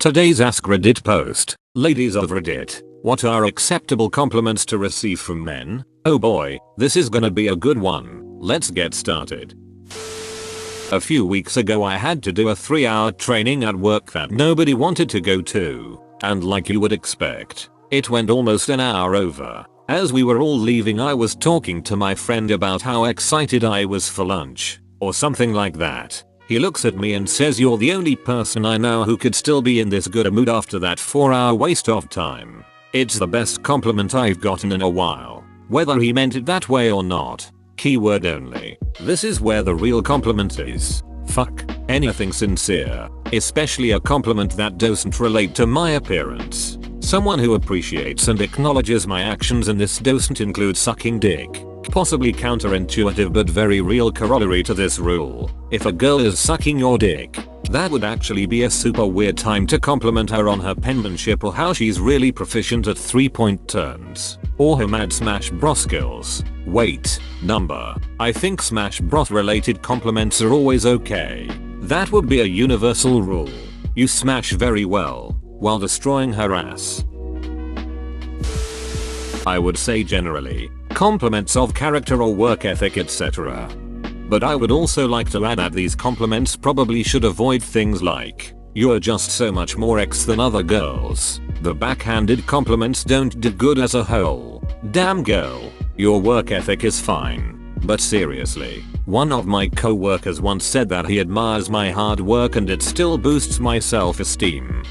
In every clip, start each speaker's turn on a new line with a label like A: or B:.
A: Today's AskReddit post. Ladies of Reddit, what are acceptable compliments to receive from men? Oh boy, this is gonna be a good one. Let's get started. A few weeks ago I had to do a 3-hour training at work that nobody wanted to go to. And like you would expect, it went almost an hour over. As we were all leaving, I was talking to my friend about how excited I was for lunch, or something like that. He looks at me and says, "You're the only person I know who could still be in this good a mood after that 4-hour waste of time." It's the best compliment I've gotten in a while. Whether he meant it that way or not. Keyword only. This is where the real compliment is. Fuck anything sincere, especially a compliment that doesn't relate to my appearance. Someone who appreciates and acknowledges my actions, and this doesn't include sucking dick. Possibly counterintuitive but very real corollary to this rule. If a girl is sucking your dick, that would actually be a super weird time to compliment her on her penmanship or how she's really proficient at 3-point turns. Or her mad smash bro skills. Wait, number. I think smash bro related compliments are always okay. That would be a universal rule. You smash very well, while destroying her ass. I would say generally, compliments of character or work ethic, etc. But I would also like to add that these compliments probably should avoid things like, "You're just so much more X than other girls." The backhanded compliments don't do good as a whole. "Damn girl, your work ethic is fine." But seriously, one of my co-workers once said that he admires my hard work and it still boosts my self-esteem.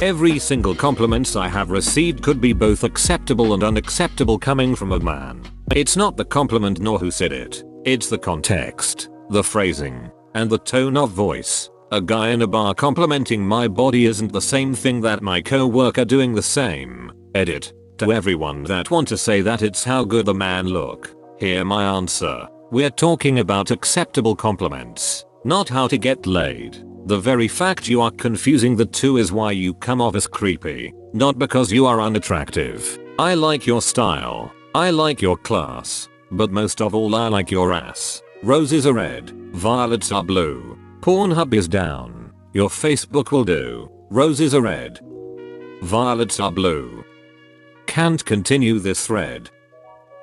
A: Every single compliments I have received could be both acceptable and unacceptable coming from a man. It's not the compliment nor who said it. It's the context, the phrasing, and the tone of voice. A guy in a bar complimenting my body isn't the same thing that my co-worker doing the same. Edit. To everyone that want to say that it's how good a man look, hear my answer. We're talking about acceptable compliments, not how to get laid. The very fact you are confusing the two is why you come off as creepy, not because you are unattractive. I like your style. I like your class. But most of all, I like your ass. Roses are red. Violets are blue. Pornhub is down. Your Facebook will do. Roses are red. Violets are blue. Can't continue this thread.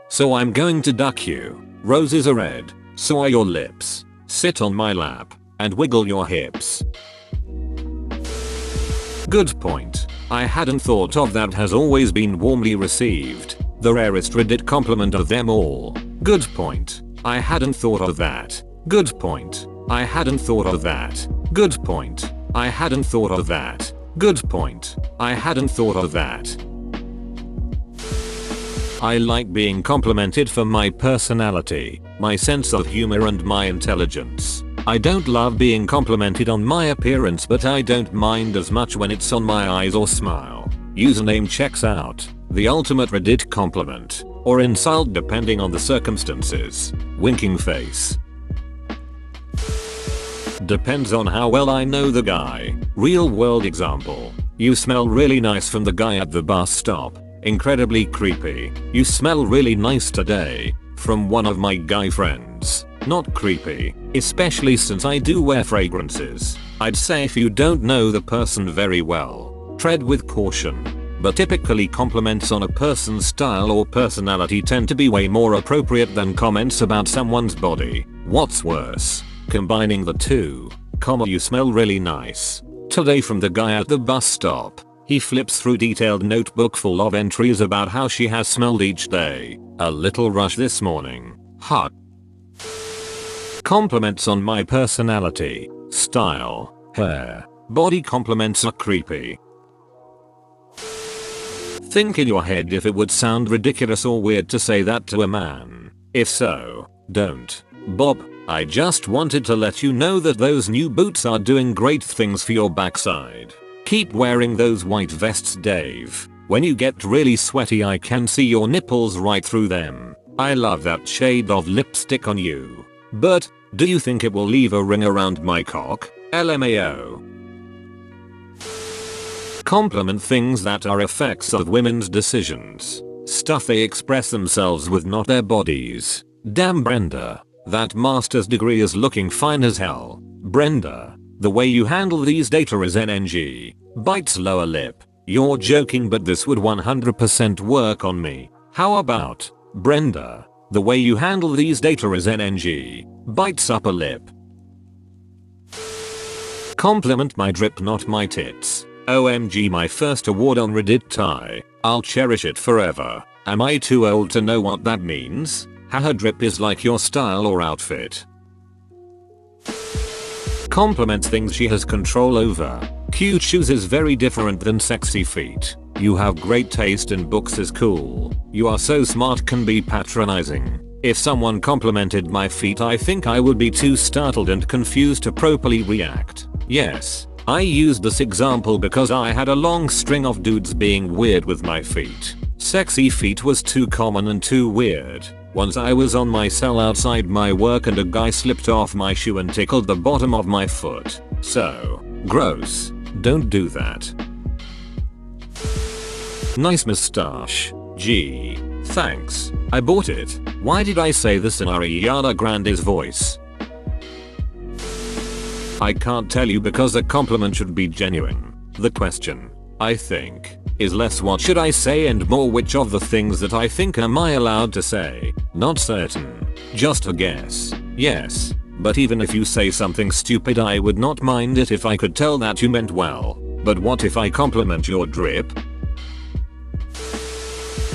A: So I'm going to duck you. Roses are red. So are your lips. Sit on my lap and wiggle your hips. Good point. I hadn't thought of that. Has always been warmly received. The rarest Reddit compliment of them all. Good point. I hadn't thought of that. Good point. I hadn't thought of that. Good point. I hadn't thought of that. Good point. I hadn't thought of that. I like being complimented for my personality, my sense of humor, and my intelligence. I don't love being complimented on my appearance, but I don't mind as much when it's on my eyes or smile. Username checks out. The ultimate Reddit compliment, or insult depending on the circumstances. Winking face. Depends on how well I know the guy. Real world example. You smell really nice from the guy at the bus stop. Incredibly creepy. You smell really nice today. From one of my guy friends. Not creepy, especially since I do wear fragrances. I'd say if you don't know the person very well, tread with caution. But typically compliments on a person's style or personality tend to be way more appropriate than comments about someone's body. What's worse? Combining the two. You smell really nice today from the guy at the bus stop. He flips through detailed notebook full of entries about how she has smelled each day. A little rush this morning. Hot. Compliments on my personality, style, hair, body compliments are creepy. Think in your head if it would sound ridiculous or weird to say that to a man. If so, don't. Bob, I just wanted to let you know that those new boots are doing great things for your backside. Keep wearing those white vests, Dave. When you get really sweaty, I can see your nipples right through them. I love that shade of lipstick on you. But, do you think it will leave a ring around my cock? LMAO. Compliment things that are effects of women's decisions. Stuff they express themselves with, not their bodies. Damn Brenda. That master's degree is looking fine as hell. Brenda, The way you handle these data is NNG. Bites lower lip. You're joking, but this would 100% work on me. How about Brenda? The way you handle these data is NNG. Bites upper lip. Compliment my drip, not my tits. OMG, my first award on Reddit tie. I'll cherish it forever. Am I too old to know what that means? Haha, drip is like your style or outfit. Compliments things she has control over. Cute shoes is very different than sexy feet. You have great taste in books is cool. You are so smart can be patronizing. If someone complimented my feet, I think I would be too startled and confused to properly react. Yes, I used this example because I had a long string of dudes being weird with my feet. Sexy feet was too common and too weird. Once I was on my cell outside my work and a guy slipped off my shoe and tickled the bottom of my foot. So gross. Don't do that. Nice mustache. Gee, thanks. I bought it. Why did I say this in Ariana Grande's voice? I can't tell you because a compliment should be genuine. The question, I think, is less what should I say and more which of the things that I think am I allowed to say. Not certain. Just a guess. Yes. But even if you say something stupid, I would not mind it if I could tell that you meant well. But what if I compliment your drip?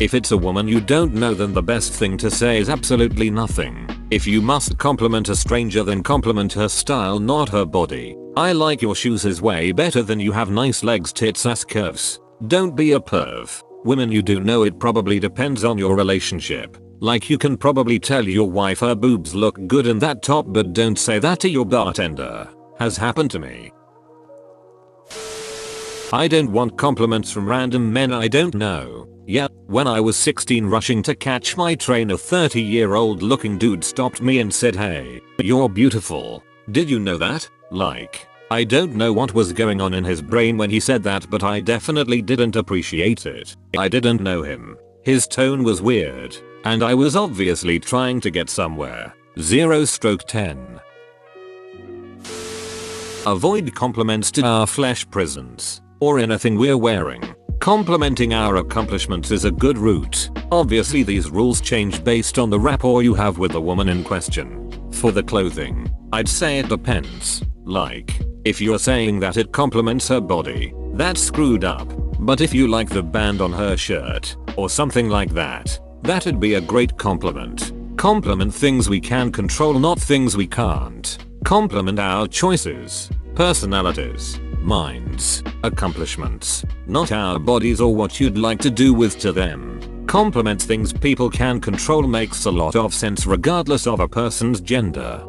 A: If it's a woman you don't know, then the best thing to say is absolutely nothing. If you must compliment a stranger, then compliment her style, not her body. I like your shoes is way better than you have nice legs, tits, ass, curves. Don't be a perv. Women you do know, it probably depends on your relationship. Like you can probably tell your wife her boobs look good in that top, but don't say that to your bartender. Has happened to me. I don't want compliments from random men I don't know. Yeah, when I was 16 rushing to catch my train, a 30-year-old looking dude stopped me and said, "Hey, you're beautiful. Did you know that?" Like, I don't know what was going on in his brain when he said that, but I definitely didn't appreciate it. I didn't know him. His tone was weird, and I was obviously trying to get somewhere. 0/10. Avoid compliments to our flesh presence or anything we're wearing. Complimenting our accomplishments is a good route. Obviously these rules change based on the rapport you have with the woman in question. For the clothing, I'd say it depends. Like, if you're saying that it complements her body, that's screwed up. But if you like the band on her shirt, or something like that, that'd be a great compliment. Compliment things we can control, not things we can't. Compliment our choices, personalities, minds, accomplishments, not our bodies or what you'd like to do with to them. Compliment things people can control makes a lot of sense regardless of a person's gender.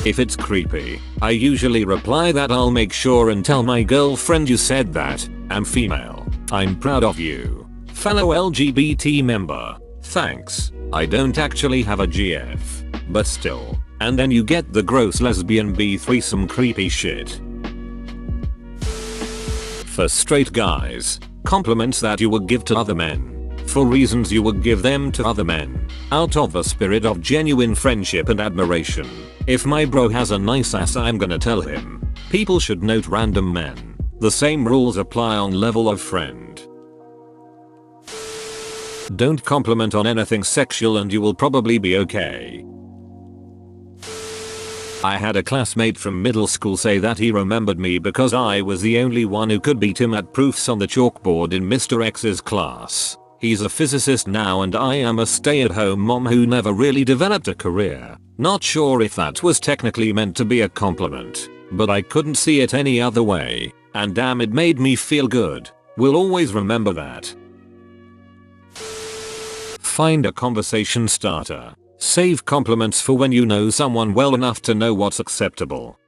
A: If it's creepy, I usually reply that I'll make sure and tell my girlfriend you said that. I'm female. I'm proud of you. Fellow LGBT member. Thanks. I don't actually have a GF. But still. And then you get the gross lesbian B threesome creepy shit. For straight guys, compliments that you would give to other men. For reasons you would give them to other men. Out of a spirit of genuine friendship and admiration. If my bro has a nice ass, I'm gonna tell him. People should note random men. The same rules apply on level of friend. Don't compliment on anything sexual and you will probably be okay. I had a classmate from middle school say that he remembered me because I was the only one who could beat him at proofs on the chalkboard in Mr. X's class. He's a physicist now and I am a stay-at-home mom who never really developed a career. Not sure if that was technically meant to be a compliment, but I couldn't see it any other way, and damn, it made me feel good. We'll always remember that. Find a conversation starter. Save compliments for when you know someone well enough to know what's acceptable.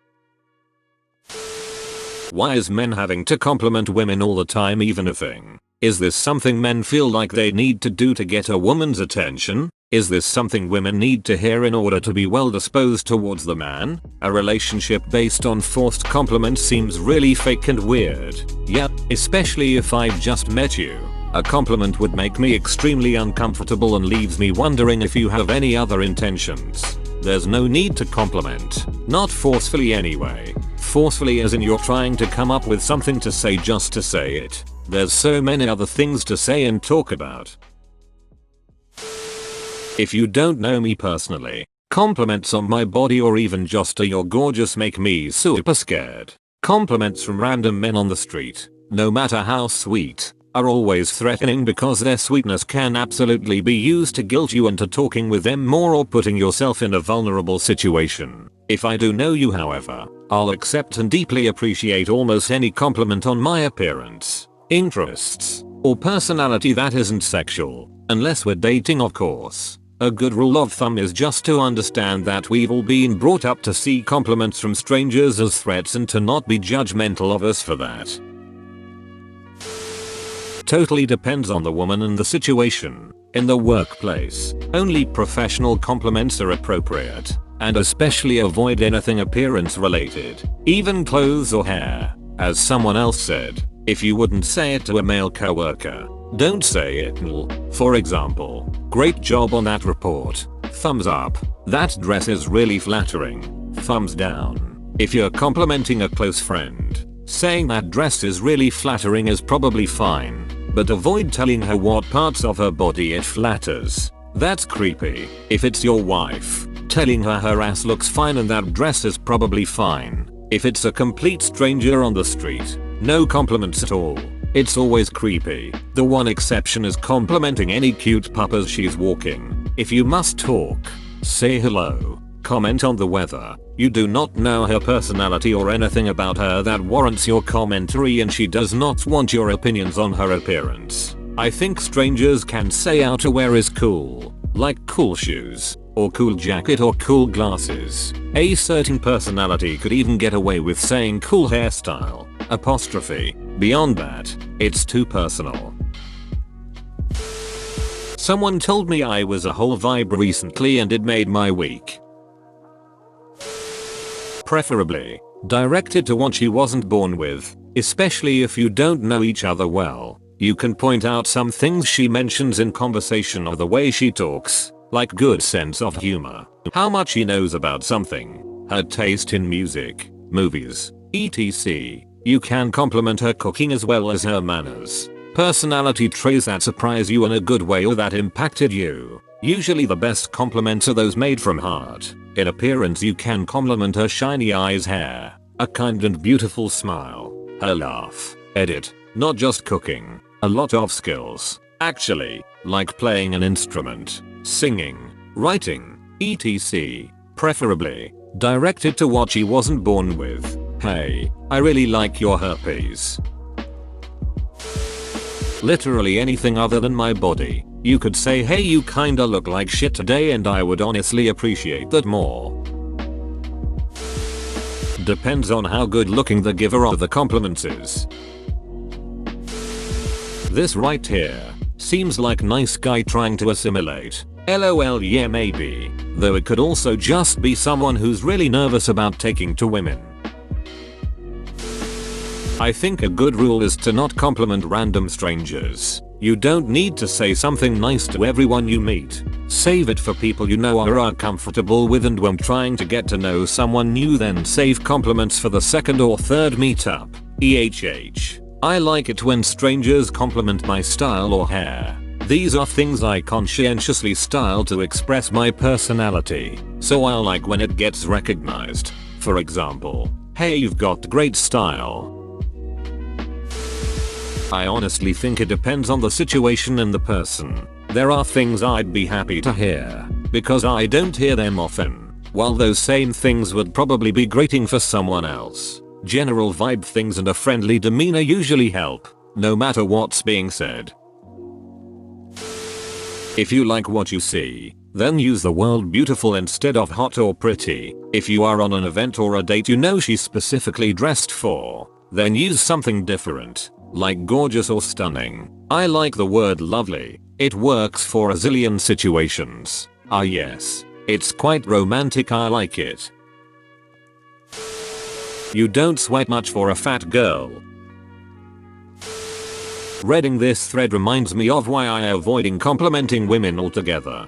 A: Why is men having to compliment women all the time even a thing? Is this something men feel like they need to do to get a woman's attention? Is this something women need to hear in order to be well disposed towards the man? A relationship based on forced compliments seems really fake and weird. Yeah, especially if I've just met you. A compliment would make me extremely uncomfortable and leaves me wondering if you have any other intentions. There's no need to compliment. Not forcefully anyway. Forcefully as in you're trying to come up with something to say just to say it. There's so many other things to say and talk about. If you don't know me personally, compliments on my body or even just a "you're gorgeous" make me super scared. Compliments from random men on the street, no matter how sweet, are always threatening because their sweetness can absolutely be used to guilt you into talking with them more or putting yourself in a vulnerable situation. If I do know you, however, I'll accept and deeply appreciate almost any compliment on my appearance, interests, or personality that isn't sexual, unless we're dating, of course. A good rule of thumb is just to understand that we've all been brought up to see compliments from strangers as threats and to not be judgmental of us for that. Totally depends on the woman and the situation. In the workplace, only professional compliments are appropriate, and especially avoid anything appearance related, even clothes or hair. As someone else said, if you wouldn't say it to a male coworker, don't say it. For example, great job on that report. Thumbs up. That dress is really flattering. Thumbs down. If you're complimenting a close friend, saying that dress is really flattering is probably fine, but avoid telling her what parts of her body it flatters. That's creepy. If it's your wife, telling her ass looks fine and that dress is probably fine. If it's a complete stranger on the street, no compliments at all. It's always creepy. The one exception is complimenting any cute pup as she's walking. If you must talk, say hello. Comment on the weather. You do not know her personality or anything about her that warrants your commentary, and she does not want your opinions on her appearance. I think strangers can say outerwear is cool, like cool shoes, or cool jacket or cool glasses. A certain personality could even get away with saying cool hairstyle, apostrophe. Beyond that, it's too personal. Someone told me I was a whole vibe recently and it made my week. Preferably directed to what she wasn't born with, especially if you don't know each other well. You can point out some things she mentions in conversation or the way she talks, like good sense of humor, how much she knows about something, her taste in music, movies, etc. You can compliment her cooking as well as her manners. Personality traits that surprise you in a good way or that impacted you. Usually the best compliments are those made from heart. In appearance you can compliment her shiny eyes, hair, a kind and beautiful smile, her laugh, edit, not just cooking, a lot of skills, actually, like playing an instrument, singing, writing, etc. Preferably directed to what she wasn't born with. Hey, I really like your herpes. Literally anything other than my body. You could say, hey, you kinda look like shit today, and I would honestly appreciate that more. Depends on how good looking the giver of the compliments is. This right here seems like nice guy trying to assimilate. LOL, yeah, maybe. Though it could also just be someone who's really nervous about taking to women. I think a good rule is to not compliment random strangers. You don't need to say something nice to everyone you meet. Save it for people you know or are comfortable with, and when trying to get to know someone new, then save compliments for the second or third meetup. EHH. I like it when strangers compliment my style or hair. These are things I conscientiously style to express my personality, so I like when it gets recognized. For example, hey, you've got great style. I honestly think it depends on the situation and the person. There are things I'd be happy to hear, because I don't hear them often, while those same things would probably be grating for someone else. General vibe things and a friendly demeanor usually help, no matter what's being said. If you like what you see, then use the word beautiful instead of hot or pretty. If you are on an event or a date you know she's specifically dressed for, then use something different, like gorgeous or stunning. I like the word lovely. It works for a zillion situations. Ah yes, it's quite romantic, I like it. You don't sweat much for a fat girl. Reading this thread reminds me of why I am avoiding complimenting women altogether.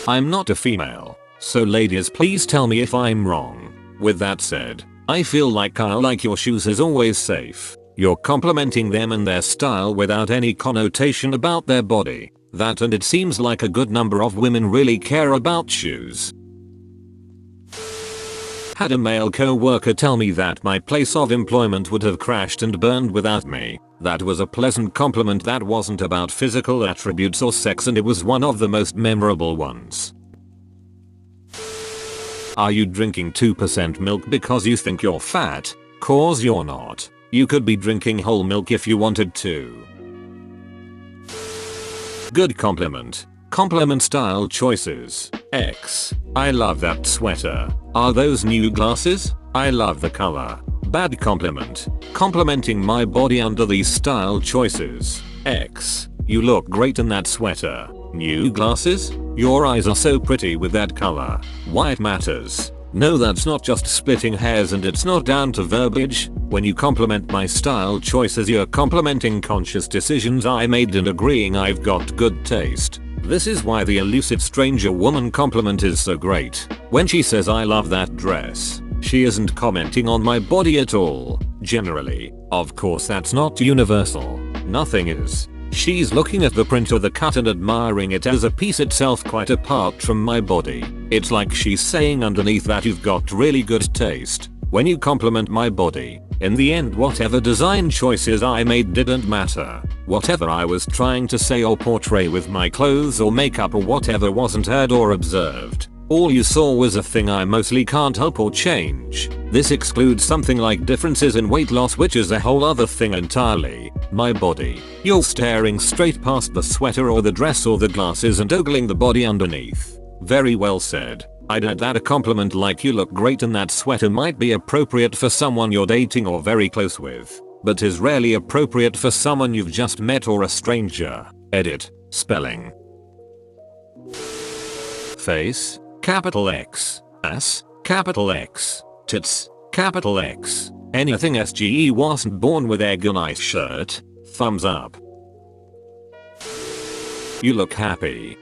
A: I'm not a female, so ladies please tell me if I'm wrong. With that said, I feel like I like your shoes is always safe. You're complimenting them and their style without any connotation about their body. That and it seems like a good number of women really care about shoes. Had a male co-worker tell me that my place of employment would have crashed and burned without me. That was a pleasant compliment that wasn't about physical attributes or sex, and it was one of the most memorable ones. Are you drinking 2% milk because you think you're fat? 'Cause you're not. You could be drinking whole milk if you wanted to. Good compliment. Compliment style choices. X. I love that sweater. Are those new glasses? I love the color. Bad compliment. Complimenting my body under these style choices. X. You look great in that sweater. New glasses? Your eyes are so pretty with that color. Why it matters? No, that's not just splitting hairs, and it's not down to verbiage. When you compliment my style choices, you're complimenting conscious decisions I made and agreeing I've got good taste. This is why the elusive stranger woman compliment is so great. When she says I love that dress, she isn't commenting on my body at all. Generally, of course that's not universal. Nothing is. She's looking at the print or the cut and admiring it as a piece itself quite apart from my body. It's like she's saying underneath that you've got really good taste. When you compliment my body, in the end whatever design choices I made didn't matter. Whatever I was trying to say or portray with my clothes or makeup or whatever wasn't heard or observed. All you saw was a thing I mostly can't help or change. This excludes something like differences in weight loss, which is a whole other thing entirely. My body. You're staring straight past the sweater or the dress or the glasses and ogling the body underneath. Very well said. I'd add that a compliment like you look great in that sweater might be appropriate for someone you're dating or very close with, but is rarely appropriate for someone you've just met or a stranger. Edit. Spelling. Face. Capital X. Ass. Capital X. Tits. Capital X. Anything SGE wasn't born with egg on ice shirt. Thumbs up. You look happy.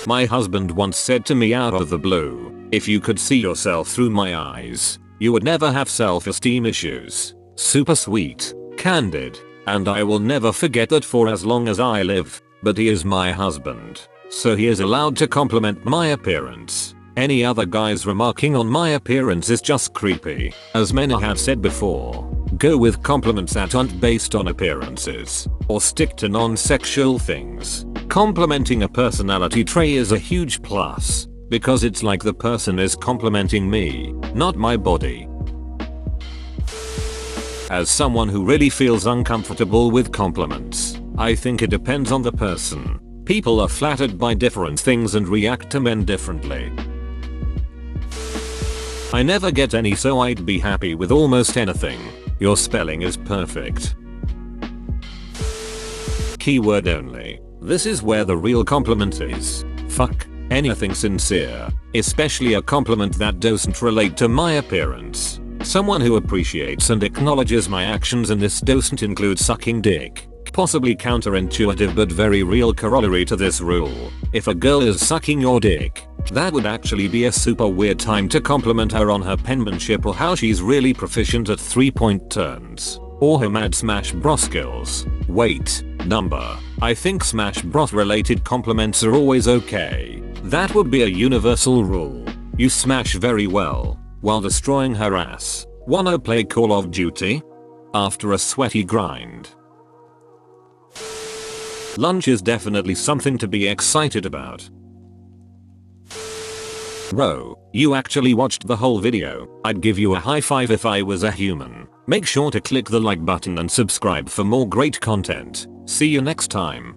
A: My husband once said to me out of the blue, if you could see yourself through my eyes, you would never have self-esteem issues. Super sweet, candid, and I will never forget that for as long as I live. But he is my husband, so he is allowed to compliment my appearance. Any other guys remarking on my appearance is just creepy. As many have said before, go with compliments that aren't based on appearances, or stick to non-sexual things. Complimenting a personality trait is a huge plus, because it's like the person is complimenting me, not my body. As someone who really feels uncomfortable with compliments, I think it depends on the person. People are flattered by different things and react to men differently. I never get any, so I'd be happy with almost anything. Your spelling is perfect. Keyword only. This is where the real compliment is. Fuck anything sincere, especially a compliment that doesn't relate to my appearance. Someone who appreciates and acknowledges my actions, and this doesn't include sucking dick. Possibly counterintuitive but very real corollary to this rule. If a girl is sucking your dick, that would actually be a super weird time to compliment her on her penmanship or how she's really proficient at 3-point turns. Or her mad smash bro skills. Wait, number. I think smash bro related compliments are always okay. That would be a universal rule. You smash very well while destroying her ass. Wanna play Call of Duty? After a sweaty grind. Lunch is definitely something to be excited about. Bro, you actually watched the whole video. I'd give you a high five if I was a human. Make sure to click the like button and subscribe for more great content. See you next time.